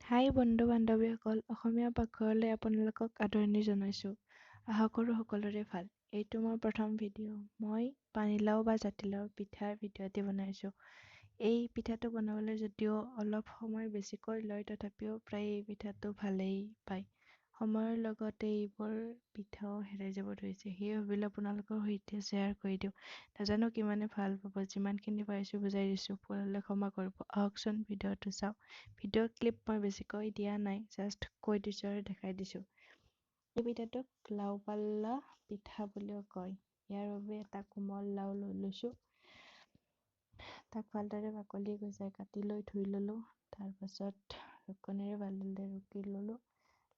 হাই বন্ধু বান্ধৱীসকল, অসমীয়া পাকঘৰলৈ আপোনালোকক আদৰণি জনাইছোঁ। আশা কৰোঁ সকলোৰে ভাল। এইটো মোৰ প্ৰথম ভিডিঅ'। মই পানীলাও বা জাতিলাওৰ পিঠাৰ ভিডিঅ' এটি বনাইছোঁ। এই পিঠাটো বনাবলৈ যদিও অলপ সময় বেছিকৈ লয়, তথাপিও প্ৰায় এই পিঠাটো ভালেই পায়। সময়ৰ লগতে এইবোৰ পিঠাও হেৰাই যাব ধৰিছে। সেয়ে ভাবিলোঁ আপোনালোকৰ সৈতে শ্বেয়াৰ কৰি দিওঁ। নাজানো কিমানে ভাল পাব, যিমানখিনি পাৰিছোঁ বুজাই দিছোঁ। ভুল হ'লে ক্ষমা কৰিব। আহকচোন ভিডিঅ'টো চাওঁ। ভিডিঅ' ক্লিপ মই বেছিকৈ দিয়া নাই, জাষ্ট কৈ দিছোঁ আৰু দেখাই দিছোঁ। এই পিঠাটোক লাউপাল্লা পিঠা বুলিও কয়। ইয়াৰ বাবে এটা কোমল লাও লৈ লৈছোঁ। তাক ভালদৰে বাকলি গুচাই কাটি লৈ ধুই ল'লোঁ। তাৰপাছত ৰুকনিৰে ভালদৰে ৰুকি ল'লোঁ।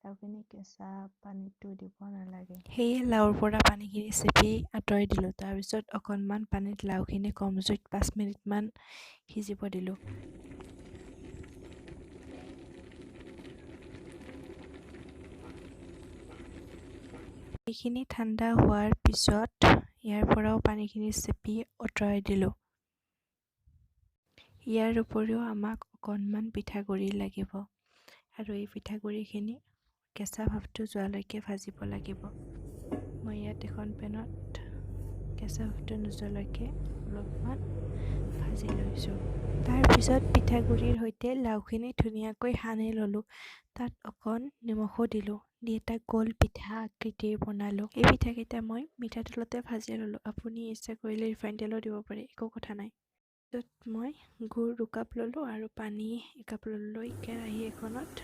লাওখিনি কেঁচা পানীটো দিব নালাগে, সেয়ে লাওৰ পৰা পানীখিনি চেপি আঁতৰাই দিলোঁ। তাৰপিছত অকণমান পানীত লাওখিনি কম জুইত 5 মিনিটমান সিজিব দিলোঁ। এইখিনি ঠাণ্ডা হোৱাৰ পিছত ইয়াৰ পৰাও পানীখিনি চেপি আঁতৰাই দিলোঁ। ইয়াৰ উপৰিও আমাক অকণমান পিঠাগুড়ি লাগিব আৰু এই পিঠাগুড়িখিনি কেঁচা ভাৱটো যোৱালৈকে ভাজিব লাগিব। মই ইয়াত এখন পেনত কেঁচা ভাৱটো নোযোৱালৈকে অলপমান ভাজি লৈছোঁ। তাৰপিছত পিঠাগুড়িৰ সৈতে লাওখিনি ধুনীয়াকৈ সানি ল'লোঁ। তাত অকণ নিমখো দিলোঁ, দি এটা গোল পিঠা আকৃতিৰ বনালোঁ। এই পিঠাকেইটা মই মিঠাতেলতে ভাজি ল'লোঁ। আপুনি ইচ্ছা কৰিলে ৰিফাইন তেলো দিব পাৰে, একো কথা নাই। তাৰপিছত মই গুড় 2 কাপ ল'লোঁ আৰু পানী 1 কাপ লৈ কেৰাহী এখনত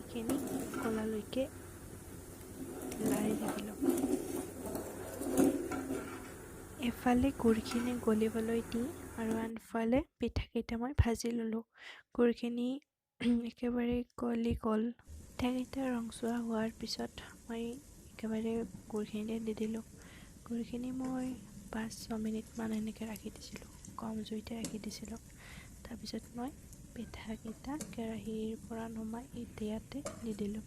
সেইখিনি কলালৈকে লাৰি থাকিলোঁ। এফালে গুড়খিনি গলিবলৈ দি আৰু আনফালে পিঠাকেইটা মই ভাজি ল'লোঁ। গুড়খিনি একেবাৰে গলি গ'ল। পিঠাকেইটা ৰংচোৱা হোৱাৰ পিছত মই একেবাৰে গুড়খিনি দি দিলোঁ। গুড়খিনি মই 5-6 মিনিটমান এনেকৈ ৰাখি দিছিলোঁ, কম জুইতে ৰাখি দিছিলোঁ। তাৰপিছত মই পিঠাকেইটা কেৰাহীৰ পৰা নমাই ইয়াতে দি দিলোঁ।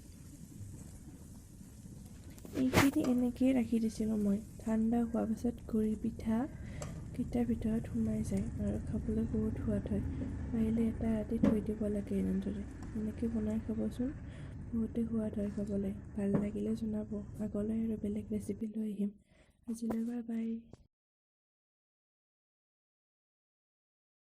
এইখিনি এনেকৈয়ে ৰাখি দিছিলোঁ মই। ঠাণ্ডা হোৱাৰ পাছত গুড়ি পিঠাকেইটাৰ ভিতৰত সোমাই যায় আৰু খাবলৈ বহুত সোৱাদ হয়। পাৰিলে এটা ৰাতি থৈ দিব লাগে এনেদৰে। এনেকৈ বনাই খাবচোন, বহুতে সোৱাদ হয় খাবলৈ। ভাল লাগিলে জনাব। আগলৈ আৰু বেলেগ ৰেচিপি লৈ আহিম। আজিলৈ বাই বাই।